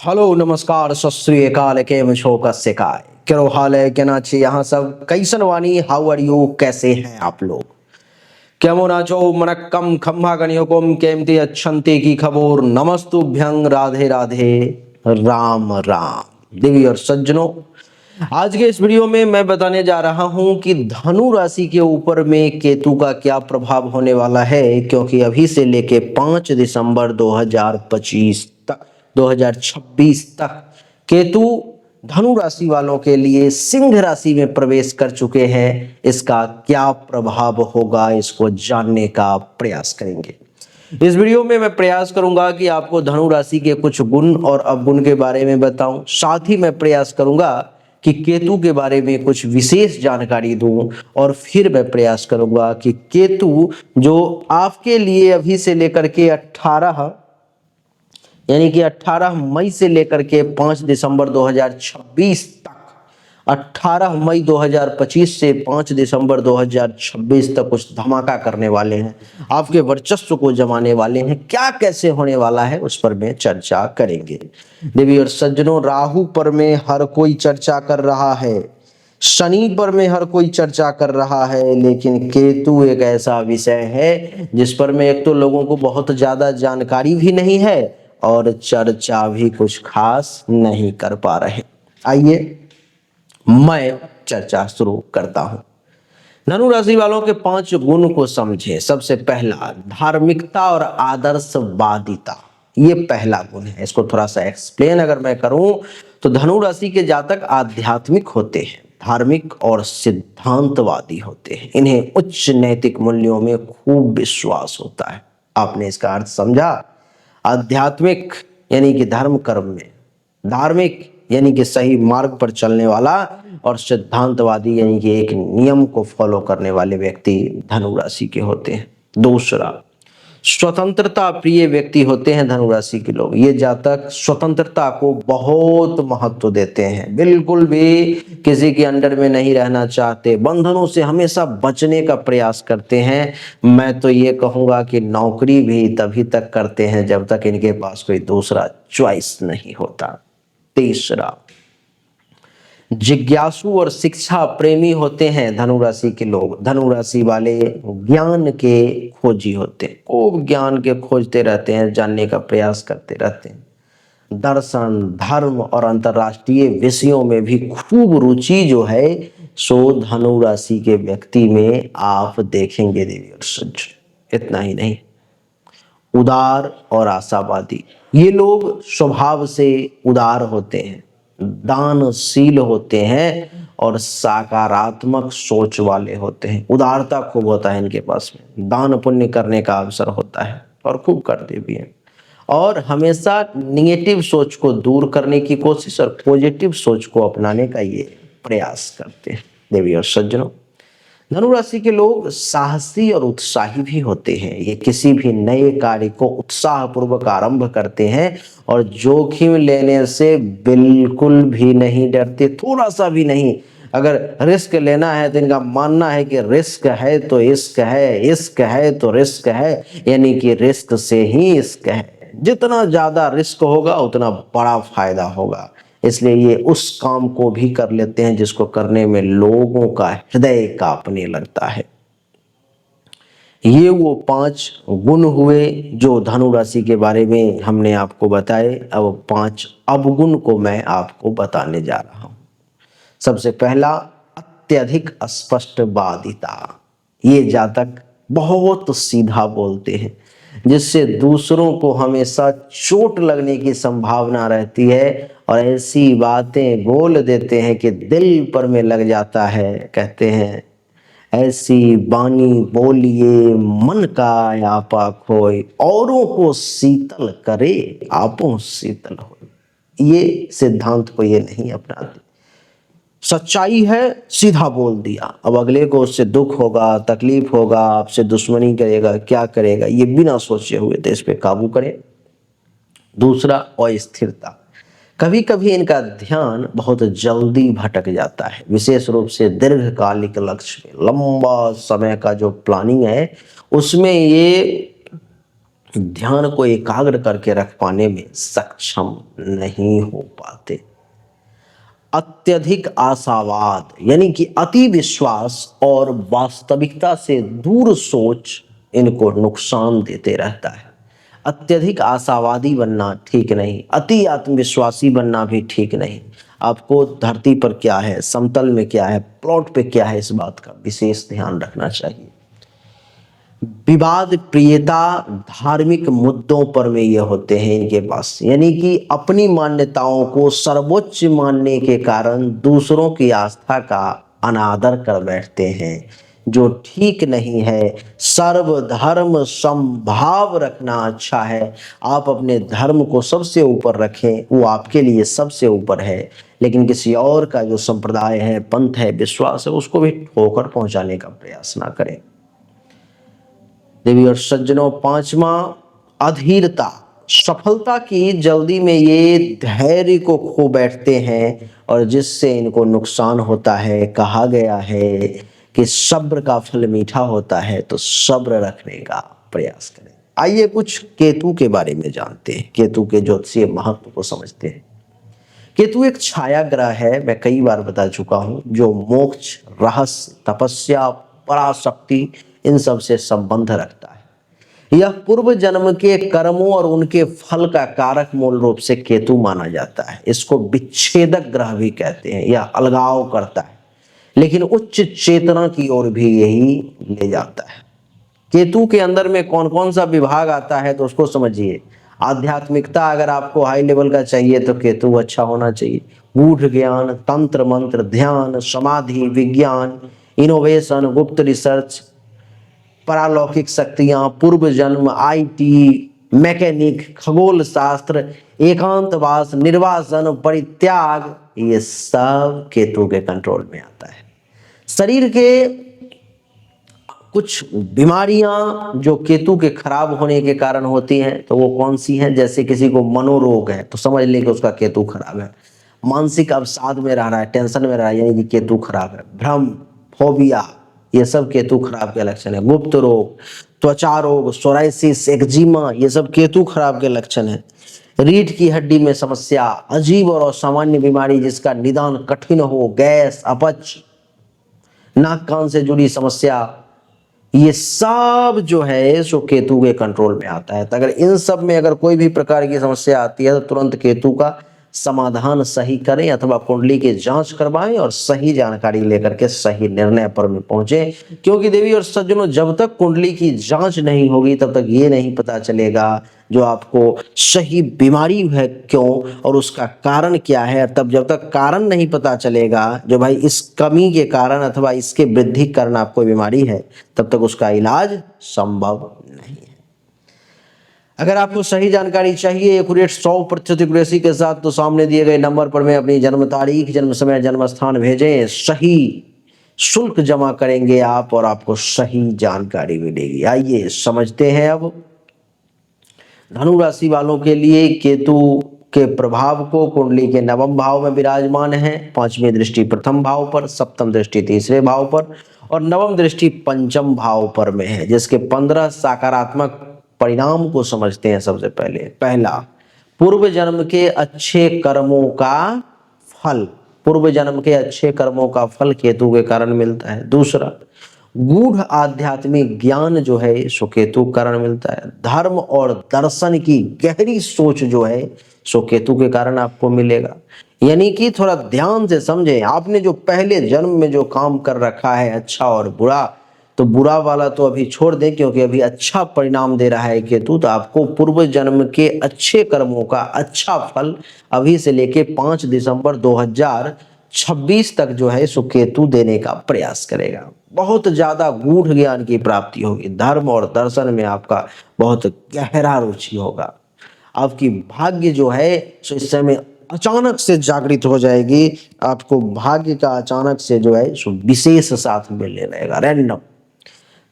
Hello नमस्कार सत श्री अकाल केम छो कस्य काय केरो हाल है केना छी यहाँ सब कैसन वानी हाउ आर यू कैसे हैं आप लोग केमो नाचो मनक्कम खम्भा गणियोकोम केमती अच्छंती की खबोर नमस्तुभ्यं राधे राधे राम राम देवी और सज्जनों। आज के इस वीडियो में मैं बताने जा रहा हूं कि धनु राशि के ऊपर में केतु का क्या प्रभाव होने वाला है, क्योंकि अभी से लेके 5 दिसंबर 2025 तक 2026 तक केतु धनु राशि वालों के लिए सिंह राशि में प्रवेश कर चुके हैं। इसका क्या प्रभाव होगा, इसको जानने का प्रयास करेंगे। इस वीडियो में मैं प्रयास करूंगा कि आपको धनु राशि के कुछ गुण और अवगुण के बारे में बताऊं। साथ ही मैं प्रयास करूंगा कि केतु के बारे में कुछ विशेष जानकारी दूं, और फिर मैं प्रयास करूंगा कि केतु जो आपके लिए अभी से लेकर के 18 मई से लेकर के 5 दिसंबर 2026 तक, 18 मई 2025 से 5 दिसंबर 2026 तक कुछ धमाका करने वाले हैं, आपके वर्चस्व को जमाने वाले हैं। क्या कैसे होने वाला है उस पर में चर्चा करेंगे। देवी और सज्जनों, राहु पर में हर कोई चर्चा कर रहा है, शनि पर में हर कोई चर्चा कर रहा है, लेकिन केतु एक ऐसा विषय है जिस पर में एक तो लोगों को बहुत ज्यादा जानकारी भी नहीं है और चर्चा भी कुछ खास नहीं कर पा रहे। आइए मैं चर्चा शुरू करता हूं। धनु राशि वालों के 5 गुण को समझे। सबसे पहला, धार्मिकता और आदर्शवादिता, ये पहला गुण है। इसको थोड़ा सा एक्सप्लेन अगर मैं करूं तो धनु राशि के जातक आध्यात्मिक होते हैं, धार्मिक और सिद्धांतवादी होते हैं। इन्हें उच्च नैतिक मूल्यों में खूब विश्वास होता है। आपने इसका अर्थ समझा? आध्यात्मिक यानी कि धर्म कर्म में, धार्मिक यानी कि सही मार्ग पर चलने वाला, और सिद्धांतवादी यानी कि एक नियम को फॉलो करने वाले व्यक्ति धनु राशि के होते हैं। दूसरा, स्वतंत्रता प्रिय व्यक्ति होते हैं धनु राशि के लोग। ये जातक स्वतंत्रता को बहुत महत्व देते हैं, बिल्कुल भी किसी के अंडर में नहीं रहना चाहते, बंधनों से हमेशा बचने का प्रयास करते हैं। मैं तो ये कहूँगा कि नौकरी भी तभी तक करते हैं जब तक इनके पास कोई दूसरा चॉइस नहीं होता। तीसरा, जिज्ञासु और शिक्षा प्रेमी होते हैं धनु राशि के लोग। धनु राशि वाले ज्ञान के खोजी होते हैं, खूब ज्ञान के खोजते रहते हैं, जानने का प्रयास करते रहते हैं। दर्शन, धर्म और अंतर्राष्ट्रीय विषयों में भी खूब रुचि जो है सो धनु राशि के व्यक्ति में आप देखेंगे देवी और सज्जन। इतना ही नहीं, उदार और आशावादी, ये लोग स्वभाव से उदार होते हैं, दानशील होते हैं और सकारात्मक सोच वाले होते हैं। उदारता खूब होता है इनके पास में, दान पुण्य करने का अवसर होता है और खूब करते भी हैं, और हमेशा निगेटिव सोच को दूर करने की कोशिश और पॉजिटिव सोच को अपनाने का ये प्रयास करते हैं। देवी और सज्जनों, धनु राशि के लोग साहसी और उत्साही भी होते हैं। ये किसी भी नए कार्य को उत्साहपूर्वक आरंभ करते हैं और जोखिम लेने से बिल्कुल भी नहीं डरते, थोड़ा सा भी नहीं। अगर रिस्क लेना है तो इनका मानना है कि रिस्क है तो इश्क है, इश्क है तो रिस्क है, यानी कि रिस्क से ही इश्क है। जितना ज्यादा रिस्क होगा उतना बड़ा फायदा होगा, इसलिए ये उस काम को भी कर लेते हैं जिसको करने में लोगों का हृदय कांपने लगता है। ये वो 5 गुण हुए जो धनु राशि के बारे में हमने आपको बताए। अब 5 अवगुण को मैं आपको बताने जा रहा हूं। सबसे पहला, अत्यधिक स्पष्टवादिता। ये जातक बहुत सीधा बोलते हैं, जिससे दूसरों को हमेशा चोट लगने की संभावना रहती है, और ऐसी बातें बोल देते हैं कि दिल पर में लग जाता है। कहते हैं, ऐसी बानी बोलिए मन का आपा खोए, औरों को शीतल करे आपों शीतल हो। ये सिद्धांत को ये नहीं अपनाते। सच्चाई है, सीधा बोल दिया। अब अगले को उससे दुख होगा, तकलीफ होगा, आपसे दुश्मनी करेगा, क्या करेगा, ये बिना सोचे हुए तो इस पे काबू करें। दूसरा, अस्थिरता। कभी कभी इनका ध्यान बहुत जल्दी भटक जाता है, विशेष रूप से दीर्घकालिक लक्ष्य में, लंबा समय का जो प्लानिंग है उसमें ये ध्यान को एकाग्र करके रख पाने में सक्षम नहीं हो पाते। अत्यधिक आशावाद यानी कि अति विश्वास और वास्तविकता से दूर सोच इनको नुकसान देते रहता है। अत्यधिक आशावादी बनना ठीक नहीं, अति आत्मविश्वासी बनना भी ठीक नहीं। आपको धरती पर क्या है, समतल में क्या है, प्लॉट पे क्या है, इस बात का विशेष ध्यान रखना चाहिए। विवाद प्रियता धार्मिक मुद्दों पर में ये होते हैं इनके पास, यानी कि अपनी मान्यताओं को सर्वोच्च मानने के कारण दूसरों की आस्था का अनादर कर बैठते हैं, जो ठीक नहीं है। सर्वधर्म समभाव रखना अच्छा है। आप अपने धर्म को सबसे ऊपर रखें, वो आपके लिए सबसे ऊपर है, लेकिन किसी और का जो संप्रदाय है, पंथ है, विश्वास है, उसको भी ठोकर पहुंचाने का प्रयास ना करें। देवी और सज्जनों, पांचवा अधीरता। सफलता की जल्दी में ये धैर्य को खो बैठते हैं और जिससे इनको नुकसान होता है। कहा गया है कि सब्र का फल मीठा होता है, तो सब्र रखने का प्रयास करें। आइए कुछ केतु के बारे में जानते हैं, केतु के ज्योतिषीय महत्व को समझते हैं। केतु एक छाया ग्रह है, मैं कई बार बता चुका हूं, जो मोक्ष, रहस्य, तपस्या, पराशक्ति इन सब से संबंध रखता है। यह पूर्व जन्म के कर्मों और उनके फल का कारक मूल रूप से केतु माना जाता है। इसको विच्छेदक ग्रह भी कहते हैं। यह अलगाव करता है, लेकिन उच्च चेतना की ओर भी यही ले जाता है। केतु के अंदर में कौन कौन सा विभाग आता है तो उसको समझिए। आध्यात्मिकता अगर आपको हाई लेवल का चाहिए तो केतु अच्छा होना चाहिए। गूढ़ ज्ञान, तंत्र मंत्र, ध्यान, समाधि, विज्ञान, इनोवेशन, गुप्त रिसर्च, पारलौकिक शक्तियां, पूर्व जन्म, आईटी, मैकेनिक, खगोल शास्त्र, एकांतवास, निर्वासन, परित्याग, ये सब केतु के कंट्रोल में आता है। शरीर के कुछ बीमारियां जो केतु के खराब होने के कारण होती हैं, तो वो कौन सी हैं? जैसे किसी को मनोरोग है तो समझ लें कि उसका केतु खराब है। मानसिक अवसाद में रह रहा है, टेंशन में रह रहा है, यानी कि केतु खराब है। भ्रम, फोबिया, ये सब केतु खराब के लक्षण है। गुप्त रोग, त्वचा रोग, सोराइसिस, एक्जिमा, ये सब केतु खराब के लक्षण है। रीढ़ की हड्डी में समस्या, अजीब और असामान्य बीमारी जिसका निदान कठिन हो, गैस, अपच, नाक कान से जुड़ी समस्या, ये सब जो है सो केतु के कंट्रोल में आता है। तो अगर इन सब में अगर कोई भी प्रकार की समस्या आती है तो तुरंत केतु का समाधान सही करें अथवा कुंडली की जांच करवाएं और सही जानकारी लेकर के सही निर्णय पर में पहुंचे। क्योंकि देवी और सज्जनों, जब तक कुंडली की जांच नहीं होगी तब तक ये नहीं पता चलेगा जो आपको सही बीमारी है क्यों और उसका कारण क्या है। तब जब तक कारण नहीं पता चलेगा जो भाई इस कमी के कारण अथवा इसके वृद्धि के कारण आपको बीमारी है, तब तक उसका इलाज संभव नहीं है। अगर आपको सही जानकारी चाहिए एक्यूरेट 100% एक्यूरेसी के साथ, तो सामने दिए गए नंबर पर में अपनी जन्म तारीख, जन्म समय, जन्म स्थान भेजें। सही शुल्क जमा करेंगे आप और आपको सही जानकारी मिलेगी। आइए समझते हैं अब धनु राशि वालों के लिए केतु के प्रभाव को। कुंडली के नवम भाव में विराजमान है, पांचवी दृष्टि प्रथम भाव पर, सप्तम दृष्टि तीसरे भाव पर और नवम दृष्टि पंचम भाव पर में है, जिसके 15 सकारात्मक परिणाम को समझते हैं। सबसे पहले पहला, पूर्व जन्म के अच्छे कर्मों का फल। पूर्व जन्म के अच्छे कर्मों का फल केतु के कारण मिलता है। दूसरा, गूढ़ आध्यात्मिक ज्ञान जो है सो केतु के कारण मिलता है। धर्म और दर्शन की गहरी सोच जो है सो केतु के कारण आपको मिलेगा। यानी कि थोड़ा ध्यान से समझें, आपने जो पहले जन्म में जो काम कर रखा है अच्छा और बुरा, तो बुरा वाला तो अभी छोड़ दें क्योंकि अभी अच्छा परिणाम दे रहा है केतु। तो आपको पूर्व जन्म के अच्छे कर्मों का अच्छा फल अभी से लेके 5 दिसंबर 2026 तक जो है सो केतु देने का प्रयास करेगा। बहुत ज्यादा गूढ़ ज्ञान की प्राप्ति होगी। धर्म और दर्शन में आपका बहुत गहरा रुचि होगा। आपकी भाग्य जो है सो इस समय अचानक से जागृत हो जाएगी। आपको भाग्य का अचानक से जो है सो विशेष साथ मिलने रहेगा, रैंडम।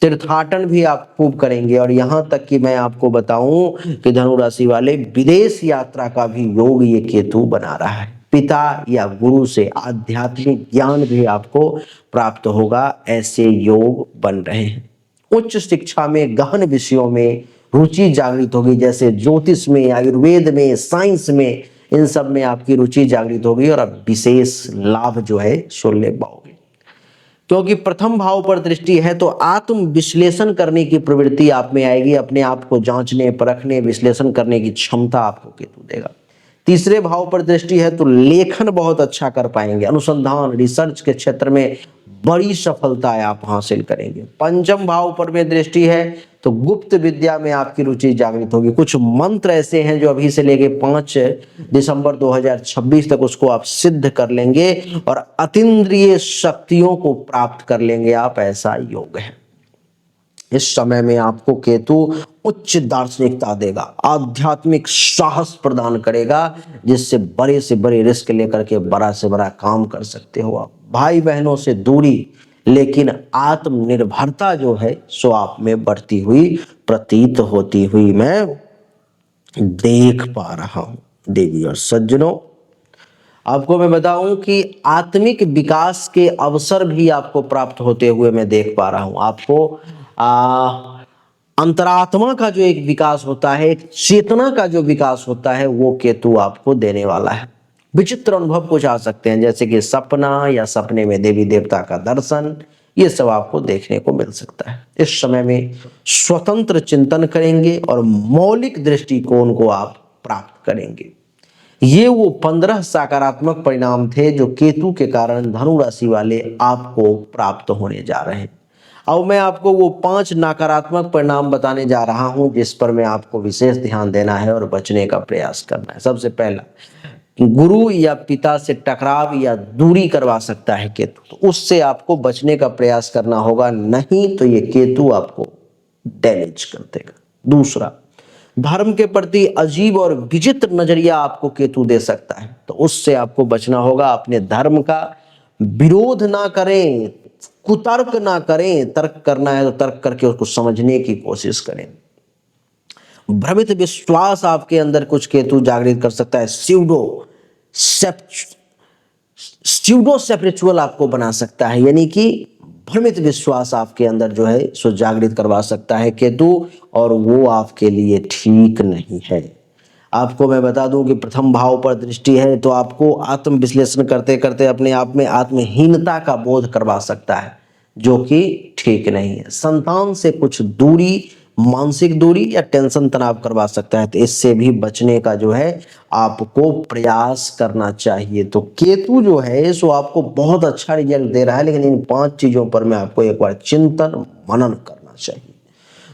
तीर्थाटन भी आप खूब करेंगे और यहां तक कि मैं आपको बताऊं कि धनु राशि वाले विदेश यात्रा का भी योग ये केतु बना रहा है। पिता या गुरु से आध्यात्मिक ज्ञान भी आपको प्राप्त होगा, ऐसे योग बन रहे हैं। उच्च शिक्षा में, गहन विषयों में रुचि जागृत होगी, जैसे ज्योतिष में, आयुर्वेद में, साइंस में, इन सब में आपकी रुचि जागृत होगी और आप विशेष लाभ जो है सो ले पाओगे। क्योंकि प्रथम भाव पर दृष्टि है तो आत्म विश्लेषण करने की प्रवृत्ति आप में आएगी, अपने आप को जांचने, परखने, विश्लेषण करने की क्षमता आपको केतु देगा। तीसरे भाव पर दृष्टि है तो लेखन बहुत अच्छा कर पाएंगे, अनुसंधान, रिसर्च के क्षेत्र में बड़ी सफलताएं आप हासिल करेंगे। पंचम भाव पर में दृष्टि है तो गुप्त विद्या में आपकी रुचि जागृत होगी। कुछ मंत्र ऐसे हैं जो अभी से लेके 5 दिसंबर 2026 तक उसको आप सिद्ध कर लेंगे और अतीन्द्रिय शक्तियों को प्राप्त कर लेंगे आप, ऐसा योग है। इस समय में आपको केतु उच्च दार्शनिकता देगा, आध्यात्मिक साहस प्रदान करेगा, जिससे बड़े से बड़े रिस्क लेकर के बड़ा से बड़ा काम कर सकते हो आप। भाई बहनों से दूरी, लेकिन आत्मनिर्भरता जो है सो आप में बढ़ती हुई प्रतीत होती हुई मैं देख पा रहा हूं। देवी और सज्जनों, आपको मैं बताऊं कि आत्मिक विकास के अवसर भी आपको प्राप्त होते हुए मैं देख पा रहा हूं। आपको अंतरात्मा का जो एक विकास होता है, एक चेतना का जो विकास होता है, वो केतु आपको देने वाला है। विचित्र अनुभव कुछ आ सकते हैं, जैसे कि सपना या सपने में देवी देवता का दर्शन, ये सब आपको देखने को मिल सकता है। इस समय में स्वतंत्र चिंतन करेंगे और मौलिक दृष्टिकोण को आप प्राप्त करेंगे। ये वो 15 सकारात्मक परिणाम थे जो केतु के कारण धनु राशि वाले आपको प्राप्त होने जा रहे हैं। अब मैं आपको वो 5 नकारात्मक परिणाम बताने जा रहा हूं, जिस पर मैं आपको विशेष ध्यान देना है और बचने का प्रयास करना है। सबसे पहला, गुरु या पिता से टकराव या दूरी करवा सकता है केतु, तो उससे आपको बचने का प्रयास करना होगा, नहीं तो ये केतु आपको डैमेज कर देगा। दूसरा, धर्म के प्रति अजीब और विचित्र नजरिया आपको केतु दे सकता है, तो उससे आपको बचना होगा। अपने धर्म का विरोध ना करें, कुतर्क ना करें, तर्क करना है तो तर्क करके उसको समझने की कोशिश करें। भ्रमित विश्वास आपके अंदर कुछ केतु जागृत कर सकता है, स्यूडो स्पिरिचुअल आपको बना सकता है, यानी कि भ्रमित विश्वास आपके अंदर जो है सो जागृत करवा सकता है केतु, और वो आपके लिए ठीक नहीं है। आपको मैं बता दूं कि प्रथम भाव पर दृष्टि है तो आपको आत्म विश्लेषण करते करते अपने आप में आत्महीनता का बोध करवा सकता है, जो कि ठीक नहीं है। संतान से कुछ दूरी, मानसिक दूरी या टेंशन तनाव करवा सकता है, तो इससे भी बचने का जो है आपको प्रयास करना चाहिए। तो केतु जो है सो आपको बहुत अच्छा रिजल्ट दे रहा है, लेकिन इन 5 चीजों पर मैं आपको एक बार चिंतन मनन करना चाहिए।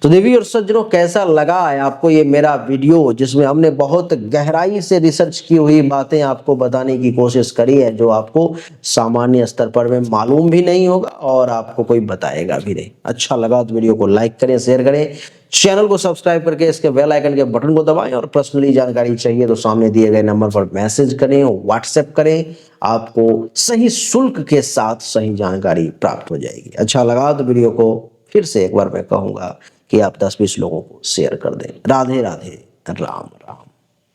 तो देवी और सज्जनों, कैसा लगा है आपको ये मेरा वीडियो, जिसमें हमने बहुत गहराई से रिसर्च की हुई बातें आपको बताने की कोशिश करी है, जो आपको सामान्य स्तर पर में मालूम भी नहीं होगा और आपको कोई बताएगा भी नहीं। अच्छा लगा तो वीडियो को लाइक करें, शेयर करें, चैनल को सब्सक्राइब करके इसके बेल आइकन के बटन को दबाएं, और पर्सनली जानकारी चाहिए तो सामने दिए गए नंबर पर मैसेज करें, व्हाट्सएप करें, आपको सही शुल्क के साथ सही जानकारी प्राप्त हो जाएगी। अच्छा लगा तो वीडियो को फिर से एक बार मैं कहूंगा कि आप 10-20 लोगों को शेयर कर दें। राधे राधे, राम राम।